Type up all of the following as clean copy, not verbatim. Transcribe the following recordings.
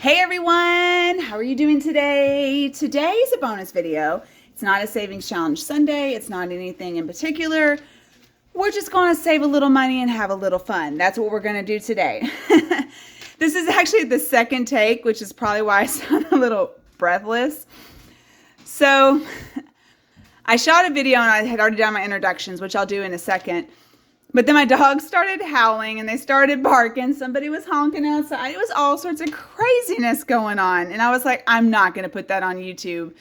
Hey everyone, how are you doing today? Today is a bonus video. It's not a Savings Challenge Sunday. It's not anything in particular. We're just going to save a little money and have a little fun. That's what we're going to do today. This is actually the second take, which is probably why I sound a little breathless. So I shot a video and I had already done my introductions, which I'll do in a second. But then my dogs started howling and they started barking. Somebody was honking outside. It was all sorts of craziness going on. And I was like, I'm not going to put that on YouTube.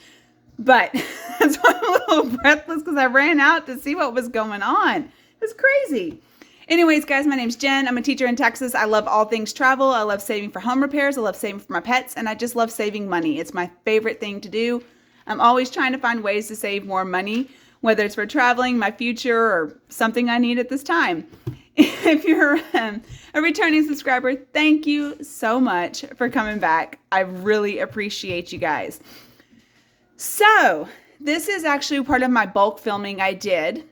But that's why I'm a little breathless, because I ran out to see what was going on. It was crazy. Anyways, guys, my name's Jen. I'm a teacher in Texas. I love all things travel. I love saving for home repairs. I love saving for my pets. And I just love saving money. It's my favorite thing to do. I'm always trying to find ways to save more money, whether it's for traveling, my future, or something I need at this time. If you're a returning subscriber, thank you so much for coming back. I really appreciate you guys. So this is actually part of my bulk filming I did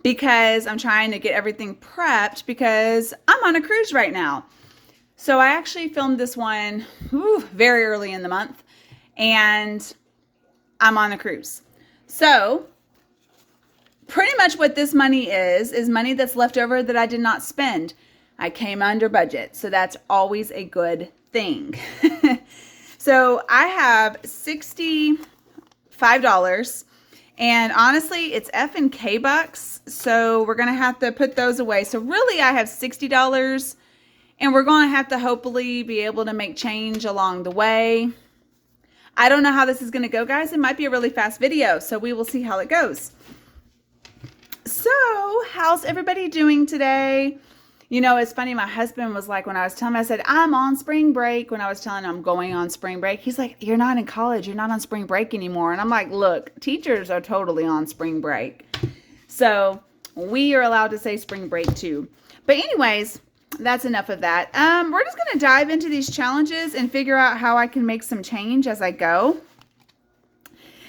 because I'm trying to get everything prepped because I'm on a cruise right now. So I actually filmed this one very early in the month, and I'm on a cruise. So pretty much what this money is money that's left over that I did not spend. I came under budget, so that's always a good thing. So I have $65, and honestly, it's F and K bucks, so we're gonna have to put those away. So really, I have $60, and we're gonna have to hopefully be able to make change along the way. I don't know how this is going to go, guys. It might be a really fast video, so we will see how it goes. So, how's everybody doing today? You know, it's funny. My husband was like, when I was telling him, I said, I'm on spring break. When I was telling him I'm going on spring break, he's like, you're not in college. You're not on spring break anymore. And I'm like, look, teachers are totally on spring break. So, we are allowed to say spring break too. But anyways, that's enough of that. We're just going to dive into these challenges and figure out how I can make some change as I go.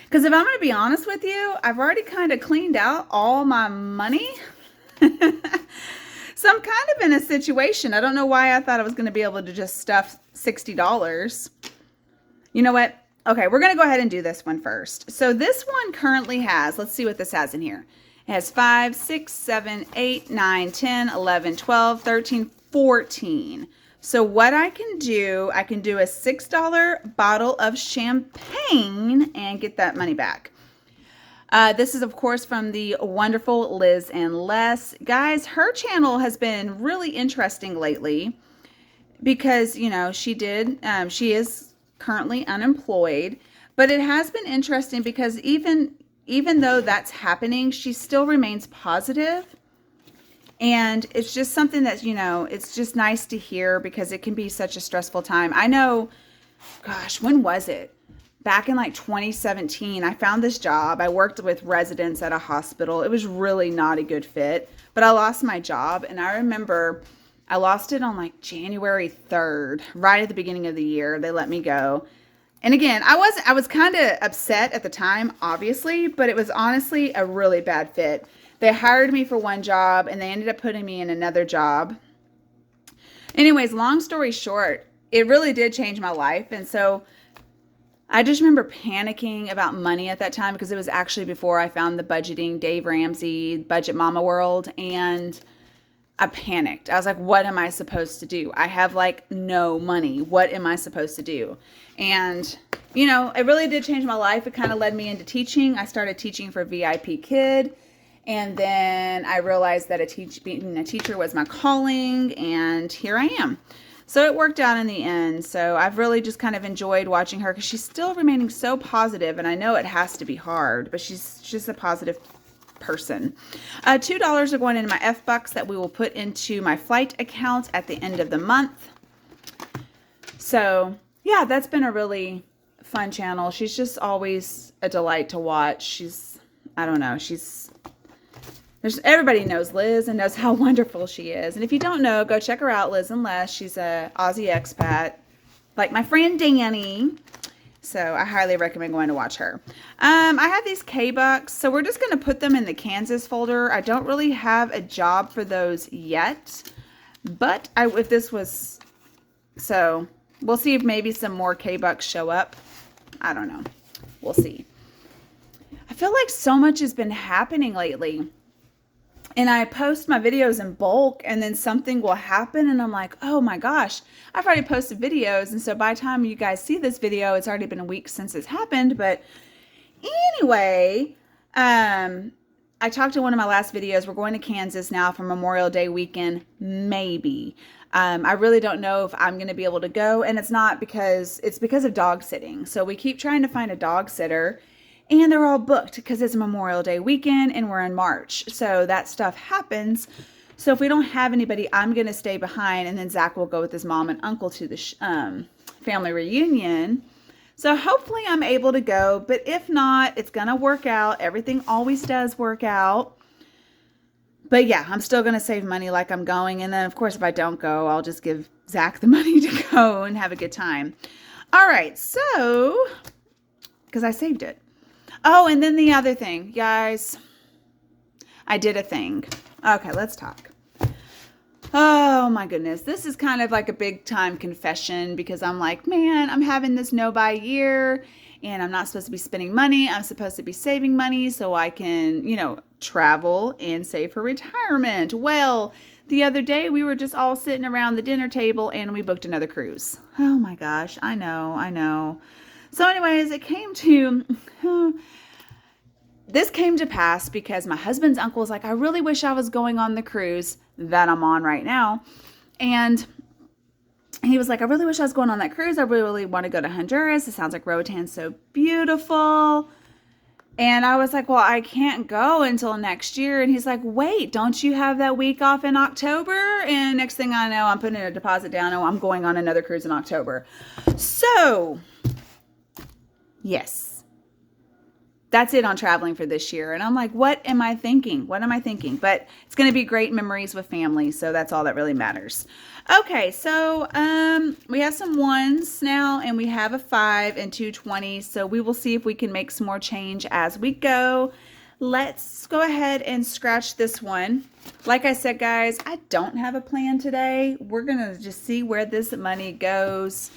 Because if I'm going to be honest with you, I've already kind of cleaned out all my money. So I'm kind of in a situation. I don't know why I thought I was going to be able to just stuff $60. You know what? Okay, we're going to go ahead and do this one first. So this one currently has, let's see what this has in here. It has 5, 6, 7, 8, 9, 10, 11, 12, 13, 14. So what I can do a $6 bottle of champagne and get that money back. This is, of course, from the wonderful Liz and Les. Guys, her channel has been really interesting lately because, you know, she is currently unemployed. But it has been interesting because even though that's happening, she still remains positive. And it's just something that, you know, it's just nice to hear because it can be such a stressful time. I know, gosh, when was it? Back in like 2017, I found this job. I worked with residents at a hospital. It was really not a good fit, but I lost my job. And I remember I lost it on like January 3rd, right at the beginning of the year. They let me go. And again, I was kind of upset at the time, obviously, but it was honestly a really bad fit. They hired me for one job and they ended up putting me in another job. Anyways, long story short, it really did change my life. And so I just remember panicking about money at that time because it was actually before I found the budgeting Dave Ramsey Budget Mama World, and I panicked. I was like, what am I supposed to do? I have like no money. What am I supposed to do? And, you know, it really did change my life. It kind of led me into teaching. I started teaching for VIP Kid. And then I realized that being a teacher was my calling. And here I am. So it worked out in the end. So I've really just kind of enjoyed watching her because she's still remaining so positive. And I know it has to be hard, but she's just a positive person. $2 are going into my F bucks that we will put into my flight account at the end of the month. So yeah, that's been a really fun channel. She's just always a delight to watch. I don't know, everybody knows Liz and knows how wonderful she is. And if you don't know, go check her out, Liz and Les. She's a Aussie expat, like my friend Danny. So I highly recommend going to watch her. I have these K-Bucks, so we're just going to put them in the Kansas folder. I don't really have a job for those yet, but if this was, so We'll see if maybe some more K-Bucks show up. I don't know. We'll see. I feel like so much has been happening lately. And I post my videos in bulk and then something will happen and I'm like, oh my gosh, I've already posted videos. And so by the time you guys see this video, it's already been a week since it's happened. But anyway, I talked in one of my last videos. We're going to Kansas now for Memorial Day weekend, maybe. I really don't know if I'm going to be able to go, and it's because of dog sitting. So we keep trying to find a dog sitter, and they're all booked because it's Memorial Day weekend and we're in March. So that stuff happens. So if we don't have anybody, I'm going to stay behind, and then Zach will go with his mom and uncle to the family reunion. So hopefully I'm able to go, but if not, it's going to work out. Everything always does work out. But yeah, I'm still going to save money like I'm going. And then, of course, if I don't go, I'll just give Zach the money to go and have a good time. All right, so, because I saved it. Oh, and then the other thing, guys, I did a thing. Okay, let's talk. Oh my goodness. This is kind of like a big time confession because I'm like, man, I'm having this no-buy year and I'm not supposed to be spending money. I'm supposed to be saving money so I can, travel and save for retirement. Well, the other day we were just all sitting around the dinner table and we booked another cruise. Oh my gosh. I know. So anyways, this came to pass because my husband's uncle was like, I really wish I was going on the cruise that I'm on right now. And he was like, I really wish I was going on that cruise. I really want to go to Honduras. It sounds like Roatan's so beautiful. And I was like, well, I can't go until next year. And he's like, wait, don't you have that week off in October? And next thing I know, I'm putting a deposit down. Oh, I'm going on another cruise in October. So, yes. That's it on traveling for this year. And I'm like, what am I thinking? But it's going to be great memories with family. So that's all that really matters. Okay. So, we have some 1s now and we have a 5 and 2 20s. So we will see if we can make some more change as we go. Let's go ahead and scratch this one. Like I said, guys, I don't have a plan today. We're going to just see where this money goes.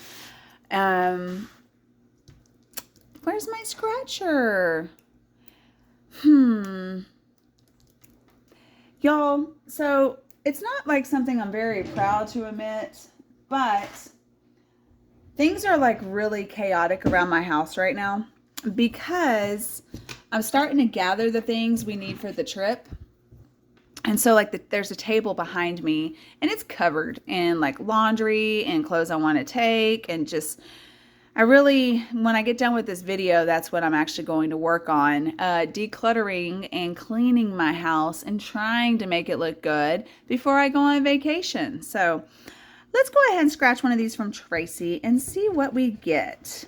Where's my scratcher? Y'all, so it's not like something I'm very proud to admit, but things are like really chaotic around my house right now because I'm starting to gather the things we need for the trip. And so there's a table behind me and it's covered in like laundry and clothes I want to take and just... when I get done with this video, that's what I'm actually going to work on, decluttering and cleaning my house and trying to make it look good before I go on vacation. So let's go ahead and scratch one of these from Tracy and see what we get.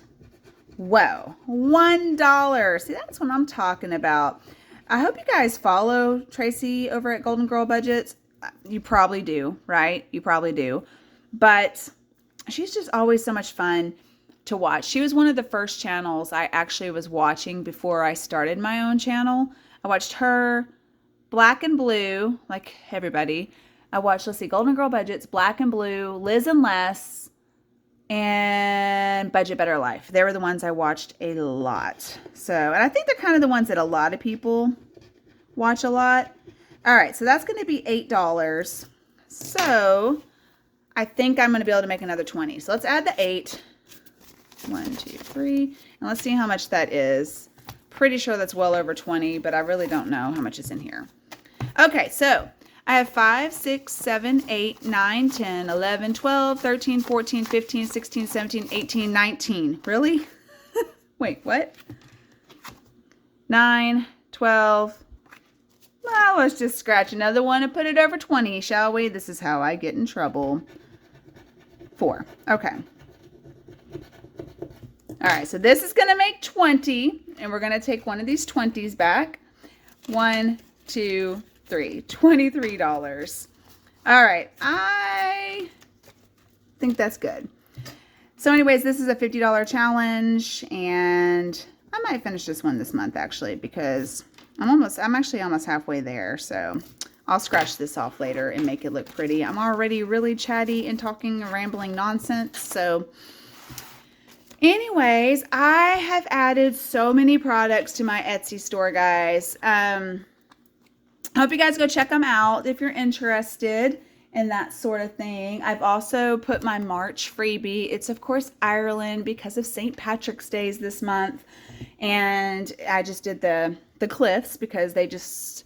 Whoa, $1. See, that's what I'm talking about. I hope you guys follow Tracy over at Golden Girl Budgets. You probably do, right? You probably do. But she's just always so much fun to watch. She was one of the first channels I actually was watching before I started my own channel. I watched her, Black and Blue, like everybody. I watched, Golden Girl Budgets, Black and Blue, Liz and Les, and Budget Better Life. They were the ones I watched a lot. So, and I think they're kind of the ones that a lot of people watch a lot. All right, so that's going to be $8. So I think I'm going to be able to make another 20. So let's add the 8. 1, 2, 3, and let's see how much that is. Pretty sure that's well over 20, but I really don't know how much is in here. Okay, so I have 5, 6, 7, 8, 9, 10, 11, 12, 13, 14, 15, 16, 17, 18, 19. Really? Wait, what? 9, 12. Well, let's just scratch another one and put it over 20, shall we? This is how I get in trouble. 4. Okay. All right, so this is going to make 20, and we're going to take one of these 20s back. 1, 2, 3, $23. All right, I think that's good. So anyways, this is a $50 challenge, and I might finish this one this month, actually, because I'm actually almost halfway there. So I'll scratch this off later and make it look pretty. I'm already really chatty and talking and rambling nonsense. So anyways, I have added so many products to my Etsy store, guys. I hope you guys go check them out if you're interested in that sort of thing. I've also put my March freebie. It's of course Ireland because of St. Patrick's Days this month. And I just did the Cliffs because they just,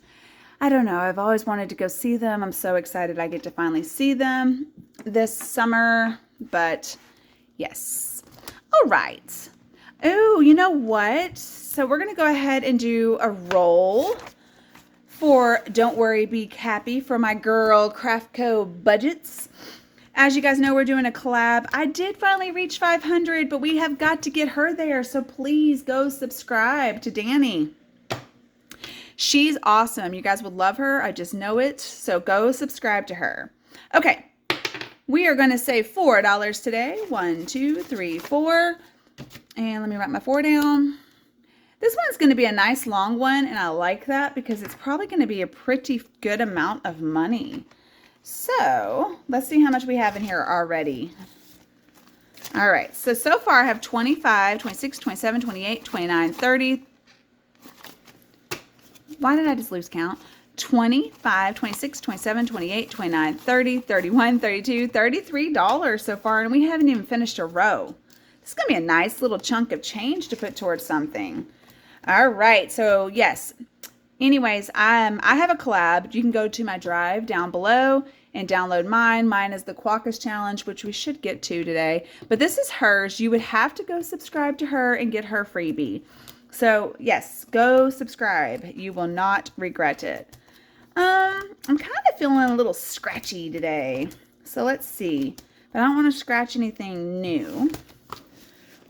I don't know, I've always wanted to go see them. I'm so excited I get to finally see them this summer. But yes. All right. Oh, you know what? So we're going to go ahead and do a roll for Don't Worry, Be Happy for my girl Craftco Budgets. As you guys know, we're doing a collab. I did finally reach 500, but we have got to get her there. So please go subscribe to Danny. She's awesome. You guys would love her. I just know it. So go subscribe to her. Okay. We are going to save $4 today. 1, 2, 3, 4. And let me write my 4 down. This one's going to be a nice long one, and I like that because it's probably going to be a pretty good amount of money. So let's see how much we have in here already. All right, so far I have 25, 26, 27, 28, 29, 30. Why did I just lose count? 25, 26, 27, 28, 29, 30, 31, 32, $33 so far, and we haven't even finished a row. This is going to be a nice little chunk of change to put towards something. All right, so yes. Anyways, I have a collab. You can go to my drive down below and download mine. Mine is the Quackus Challenge, which we should get to today. But this is hers. You would have to go subscribe to her and get her freebie. So yes, go subscribe. You will not regret it. I'm kind of feeling a little scratchy today. So let's see. But I don't want to scratch anything new.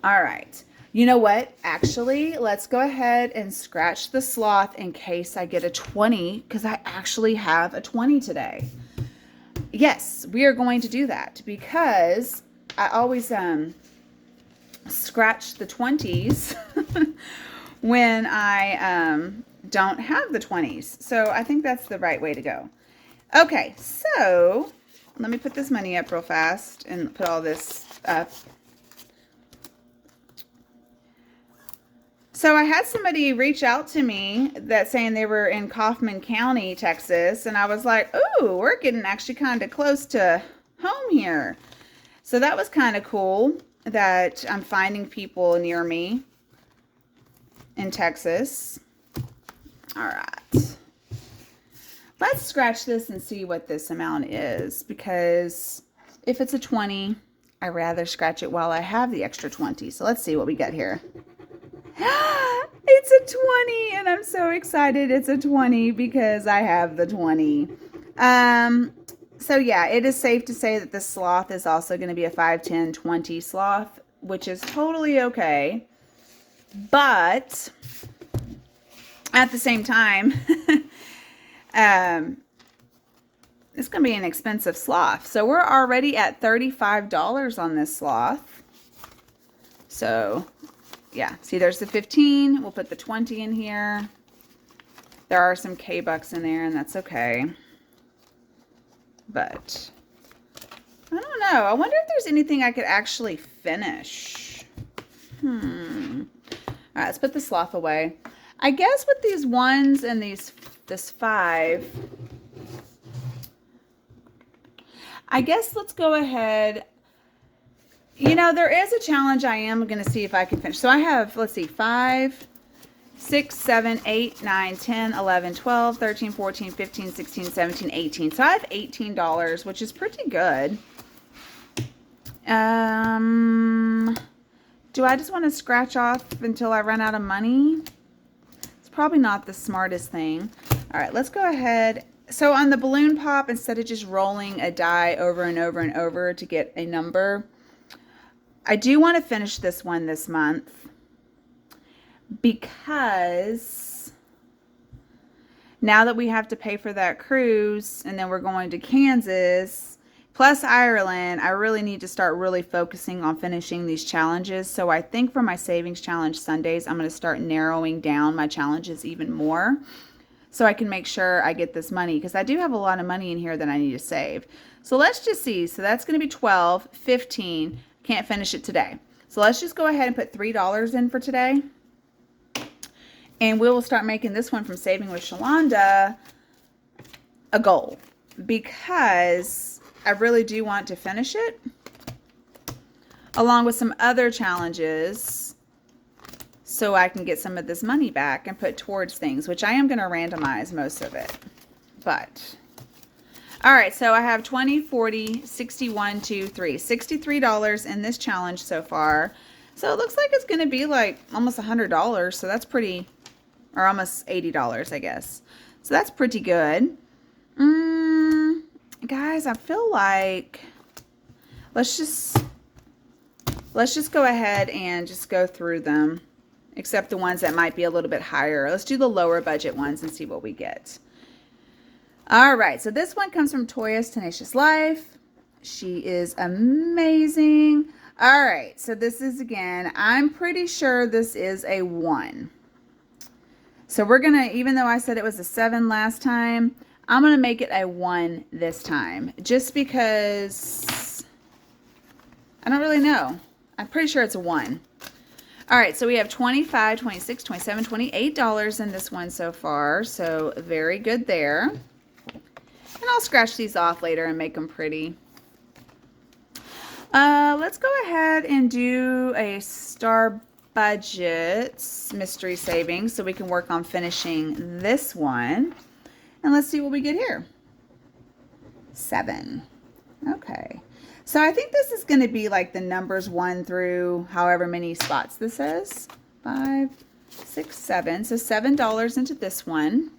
All right. You know what? Actually, let's go ahead and scratch the sloth in case I get a 20, because I actually have a 20 today. Yes, we are going to do that because I always scratch the 20s when I don't have the 20s. So I think that's the right way to go. Okay, so let me put this money up real fast and put all this up. So I had somebody reach out to me that saying they were in Kaufman County, Texas, and I was like, ooh, we're getting actually kind of close to home here. So that was kind of cool that I'm finding people near me in Texas. All right. Let's scratch this and see what this amount is, because if it's a 20, I'd rather scratch it while I have the extra 20. So let's see what we get here. It's a 20, and I'm so excited it's a 20 because I have the 20. So yeah, it is safe to say that this sloth is also going to be a 5, 10, 20 sloth, which is totally okay. But at the same time, it's going to be an expensive sloth. So we're already at $35 on this sloth. So yeah, see, there's the 15. We'll put the 20 in here. There are some K-Bucks in there, and that's okay. But I don't know. I wonder if there's anything I could actually finish. All right, let's put the sloth away. I guess with these ones and this 5, I guess let's go ahead. You know, there is a challenge I am going to see if I can finish. So I have, let's see, 5, 6, 7, 8, 9, 10, 11, 12, 13, 14, 15, 16, 17, 18. So I have $18, which is pretty good. Do I just want to scratch off until I run out of money? It's probably not the smartest thing. All right, let's go ahead. So on the balloon pop, instead of just rolling a die over and over and over to get a number, I do want to finish this one this month because now that we have to pay for that cruise and then we're going to Kansas plus Ireland, I really need to start really focusing on finishing these challenges. So I think for my savings challenge Sundays, I'm going to start narrowing down my challenges even more. so I can make sure I get this money, because I do have a lot of money in here that I need to save. So let's just see. So that's going to be 12, 15. Can't finish it today. So let's just go ahead and put $3 in for today. And we will start making this one from Saving with Shalonda a goal, because I really do want to finish it, along with some other challenges, so I can get some of this money back and put towards things, which I am going to randomize most of it. But all right, so I have 20, 40, 61, 2, 3, $63 in this challenge so far. So it looks like it's going to be like almost $100. So that's pretty, or almost $80, I guess. So that's pretty good. Guys, I feel like let's just go ahead and just go through them, except the ones that might be a little bit higher. Let's do the lower budget ones and see what we get. All right, so this one comes from Toya's Tenacious Life. She is amazing. All right, so this is, again, I'm pretty sure this is a 1. So we're going to, even though I said it was a 7 last time, I'm going to make it a 1 this time, just because I don't really know. I'm pretty sure it's a 1. All right, so we have $25, $26, $27, $28 in this one so far, so very good there. And I'll scratch these off later and make them pretty. Let's go ahead and do a Star Budgets Mystery Savings so we can work on finishing this one. And let's see what we get here. 7. Okay. So I think this is going to be like the numbers 1 through however many spots this is. 5, 6, 7. So $7 into this one.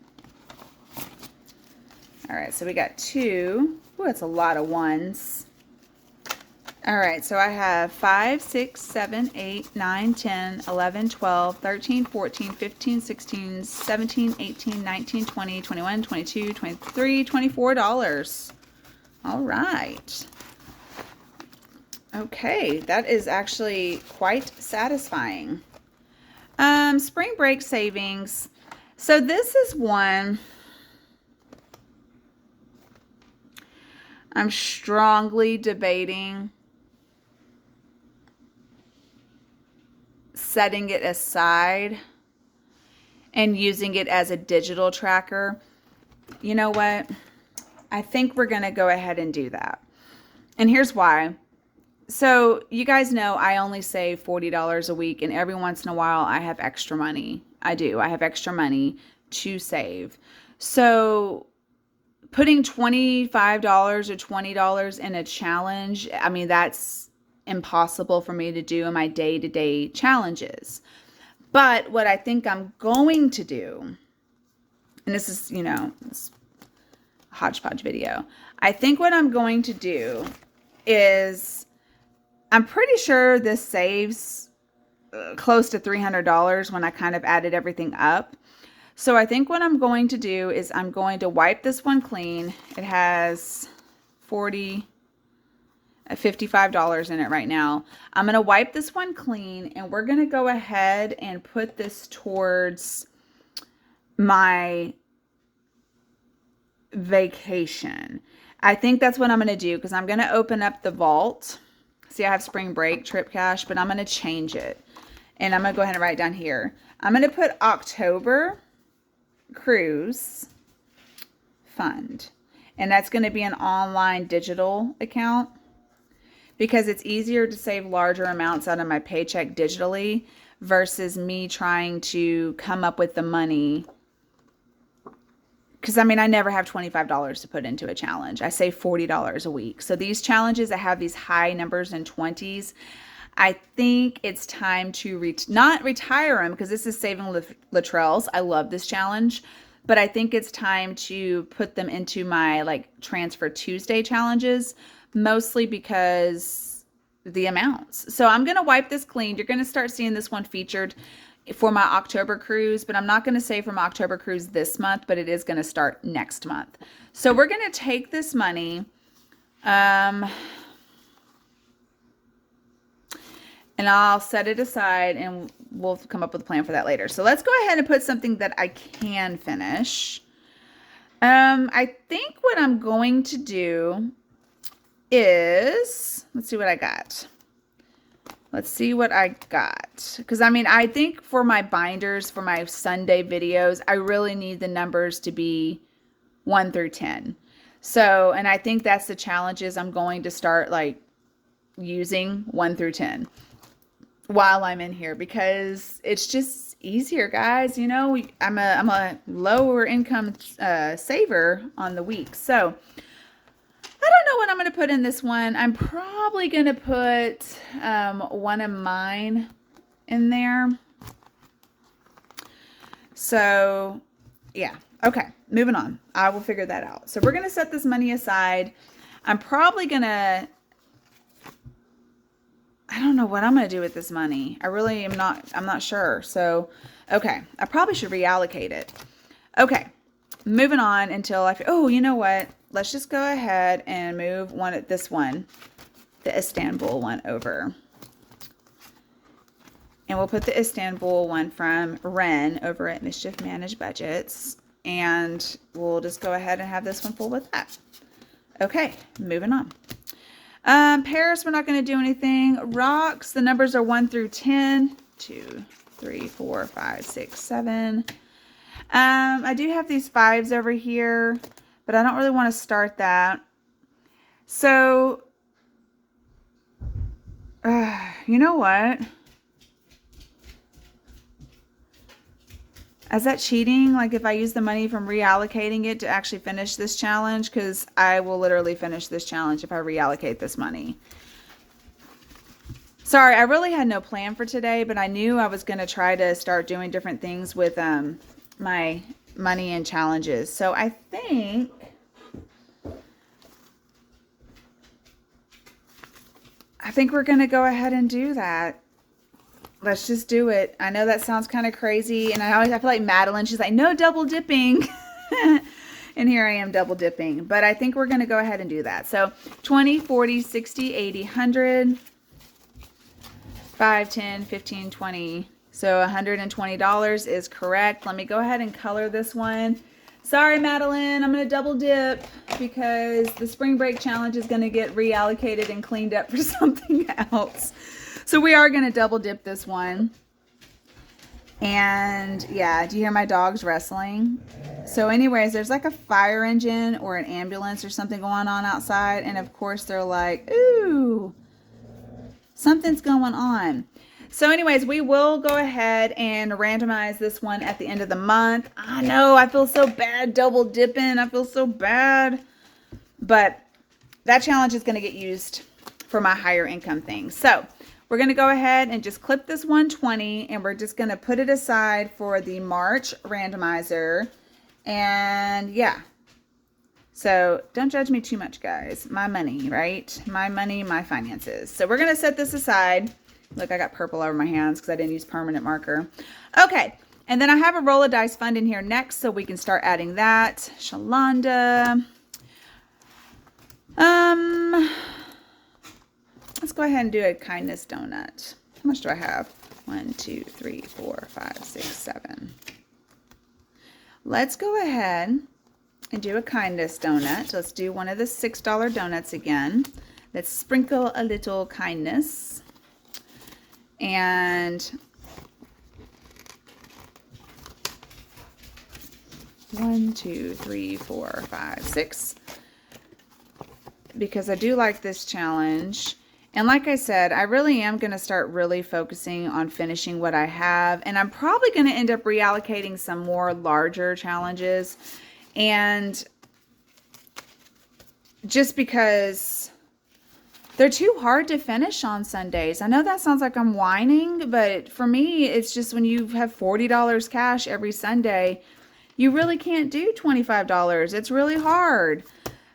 All right, so we got 2. Ooh, that's a lot of 1s. All right, so I have 5, 6, 7, 8, 9, 10, 11, 12, 13, 14, 15, 16, 17, 18, 19, 20, 21, 22, 23, $24. All right. Okay, that is actually quite satisfying. Spring break savings. So this is one I'm strongly debating setting it aside and using it as a digital tracker. You know what? I think we're going to go ahead and do that. And here's why. So you guys know I only save $40 a week, and every once in a while I have extra money. I do. I have extra money to save. So putting $25 or $20 in a challenge, I mean, that's impossible for me to do in my day-to-day challenges. But what I think I'm going to do, and this is, you know, it's a hodgepodge video. I think what I'm going to do is, I'm pretty sure this saves close to $300 when I kind of added everything up. So I think what I'm going to do is I'm going to wipe this one clean. It has $55 in it right now. I'm going to wipe this one clean, and we're going to go ahead and put this towards my vacation. I think that's what I'm going to do, because I'm going to open up the vault. See, I have spring break trip cash, but I'm going to change it. And I'm going to go ahead and write down here. I'm going to put October cruise fund. And that's going to be an online digital account, because it's easier to save larger amounts out of my paycheck digitally versus me trying to come up with the money. Because, I mean, I never have $25 to put into a challenge. I save $40 a week. So these challenges that have these high numbers in 20s, I think it's time to not retire them, because this is Saving Latrelle's. I love this challenge. But I think it's time to put them into my, like, Transfer Tuesday challenges, mostly because the amounts. So I'm going to wipe this clean. You're going to start seeing this one featured for my October cruise, but I'm not going to say for my October cruise this month, but it is going to start next month. So we're going to take this money, and and I'll set it aside and we'll come up with a plan for that later. So let's go ahead and put something that I can finish. I think what I'm going to do is, let's see what I got. Let's see what I got. Because, I mean, I think for my binders, for my Sunday videos, I really need the numbers to be 1 through 10. So, and I think that's the challenges I'm going to start, like, using 1 through 10 while I'm in here. Because it's just easier, guys. You know, I'm a lower income saver on the week. So, I don't know what I'm going to put in this one. I'm probably going to put one of mine in there. So, yeah. Okay, moving on. I will figure that out. So, we're going to set this money aside. I'm probably going to... I don't know what I'm going to do with this money. I really am not... I'm not sure. So, okay. I probably should reallocate it. Okay. Moving on until I... Oh, you know what? Let's just go ahead and move this one, the Istanbul one, over. And we'll put the Istanbul one from Ren over at Mischief Managed Budgets. And we'll just go ahead and have this one full with that. Okay, moving on. Paris, we're not going to do anything. Rocks, the numbers are 1 through 10. 2, 3, 4, 5, 6, 7. I do have these 5s over here, but I don't really want to start that. So, you know what? Is that cheating? Like if I use the money from reallocating it to actually finish this challenge? Because I will literally finish this challenge if I reallocate this money. Sorry, I really had no plan for today, but I knew I was going to try to start doing different things with my money and challenges. So I think we're going to go ahead and do that. Let's just do it. I know that sounds kind of crazy, and I feel like Madeline, she's like, no double dipping. And here I am double dipping. But I think we're going to go ahead and do that. So 20, 40, 60, 80, 100, 5, 10, 15, 20. So $120 is correct. Let me go ahead and color this one. Sorry, Madeline, I'm going to double dip because the spring break challenge is going to get reallocated and cleaned up for something else. So we are going to double dip this one. And yeah, do you hear my dogs wrestling? So anyways, there's like a fire engine or an ambulance or something going on outside. And of course they're like, ooh, something's going on. So anyways, we will go ahead and randomize this one at the end of the month. I know, I feel so bad double dipping. I feel so bad. But that challenge is going to get used for my higher income thing. So we're going to go ahead and just clip this 120 and we're just going to put it aside for the March randomizer. And yeah. So don't judge me too much, guys. My money, right? My money, my finances. So we're going to set this aside. Look, I got purple over my hands because I didn't use permanent marker. Okay. And then I have a roll of dice fund in here next, so we can start adding that. Shalonda. Let's go ahead and do a kindness donut. How much do I have? 1, 2, 3, 4, 5, 6, 7. Let's go ahead and do a kindness donut. Let's do one of the $6 donuts again. Let's sprinkle a little kindness. And 1, 2, 3, 4, 5, 6. Because I do like this challenge. And like I said, I really am going to start really focusing on finishing what I have. And I'm probably going to end up reallocating some more larger challenges. And just because they're too hard to finish on Sundays. I know that sounds like I'm whining, but for me, it's just when you have $40 cash every Sunday, you really can't do $25. It's really hard.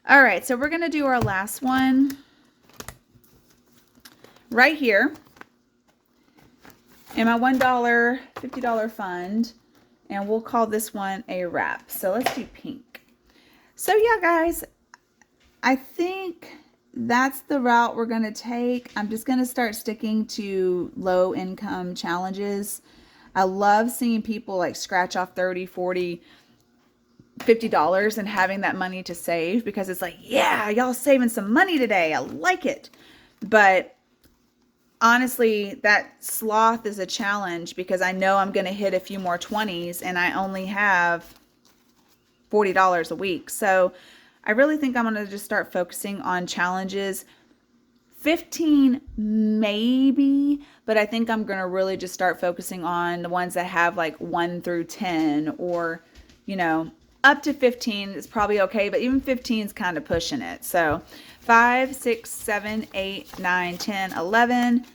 All right, so we're going to do our last one right here in my $1, $50 fund, and we'll call this one a wrap. So let's do pink. So yeah, guys, I think that's the route we're going to take. I'm just going to start sticking to low income challenges. I love seeing people like scratch off 30, 40, $50 and having that money to save, because it's like, yeah, y'all saving some money today. I like it. But honestly, that sloth is a challenge, because I know I'm going to hit a few more 20s and I only have $40 a week. So I really think I'm going to just start focusing on challenges. 15 maybe, but I think I'm going to really just start focusing on the ones that have like 1 through 10, or, you know, up to 15 is probably okay, but even 15 is kind of pushing it. So 5, 6, 7, 8, 9, 10, 11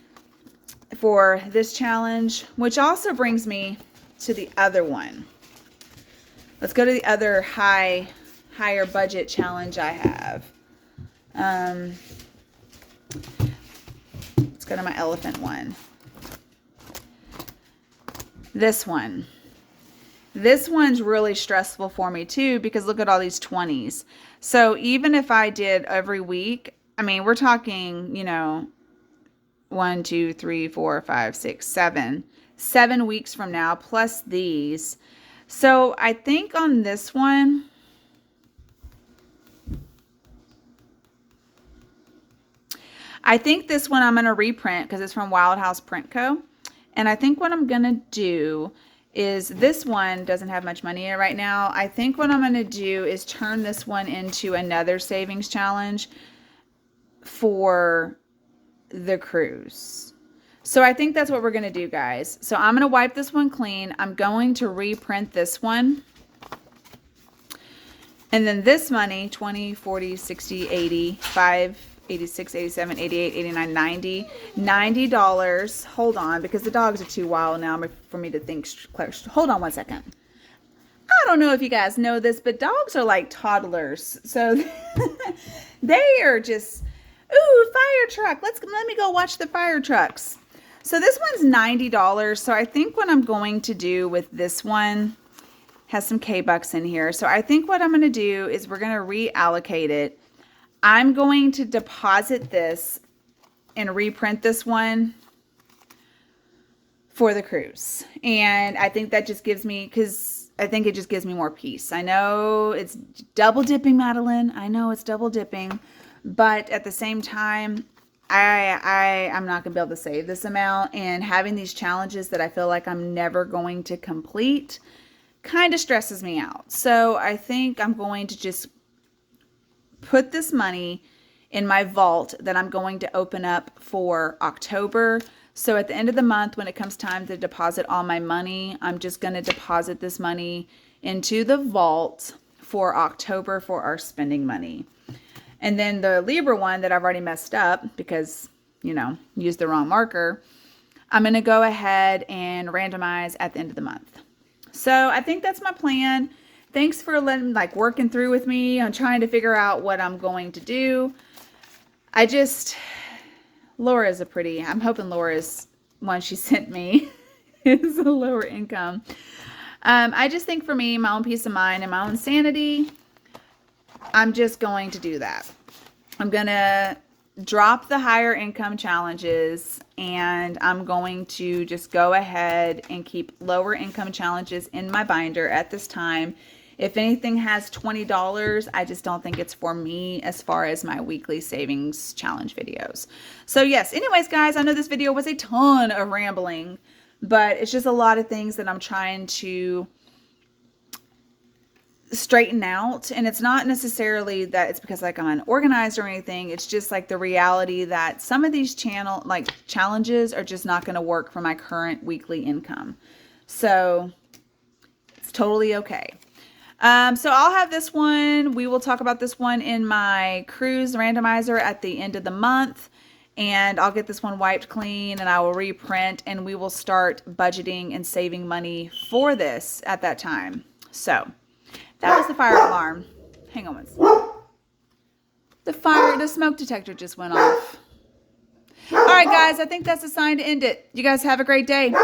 for this challenge, which also brings me to the other one. Let's go to the other higher budget challenge I have. Let's go to my elephant one. This one. This one's really stressful for me too, because look at all these 20s. So even if I did every week, I mean, we're talking, you know, 1, 2, 3, 4, 5, 6, 7. 7 weeks from now, plus these. So I think on this one, I think this one I'm going to reprint because it's from Wild House Print Co. And I think what I'm going to do is, this one doesn't have much money in it right now. I think what I'm going to do is turn this one into another savings challenge for the cruise. So I think that's what we're going to do, guys. So I'm going to wipe this one clean. I'm going to reprint this one. And then this money, 20, 40, 60, 80, 5, 86, 87, 88, 89, 90. $90. Hold on, because the dogs are too wild now for me to think. Hold on one second. I don't know if you guys know this, but dogs are like toddlers. So they are just, ooh, fire truck. Let me go watch the fire trucks. So this one's $90. So I think what I'm going to do with this one has some K-Bucks in here. So I think what I'm going to do is we're going to reallocate it. I'm going to deposit this and reprint this one for the cruise. And I think that just gives me, because I think it just gives me more peace. I know it's double dipping, Madeline. I know it's double dipping. But at the same time, I'm not going to be able to save this amount. And having these challenges that I feel like I'm never going to complete kind of stresses me out. So I think I'm going to just put this money in my vault that I'm going to open up for October. So at the end of the month, when it comes time to deposit all my money, I'm just going to deposit this money into the vault for October for our spending money. And then the Libra one that I've already messed up because, you know, used the wrong marker, I'm going to go ahead and randomize at the end of the month. So I think that's my plan. Thanks for working through with me on trying to figure out what I'm going to do. Laura's I'm hoping Laura's one she sent me is a lower income. I just think for me, my own peace of mind and my own sanity, I'm just going to do that. I'm going to drop the higher income challenges, and I'm going to just go ahead and keep lower income challenges in my binder at this time. If anything has $20, I just don't think it's for me as far as my weekly savings challenge videos. So yes, anyways, guys, I know this video was a ton of rambling, but it's just a lot of things that I'm trying to straighten out. And it's not necessarily that it's because I'm unorganized or anything. It's just like the reality that some of these challenges are just not going to work for my current weekly income. So it's totally okay. So I'll have this one. We will talk about this one in my cruise randomizer at the end of the month. And I'll get this one wiped clean and I will reprint, and we will start budgeting and saving money for this at that time. So that was the fire alarm. Hang on one second. The smoke detector just went off. All right, guys, I think that's the sign to end it. You guys have a great day.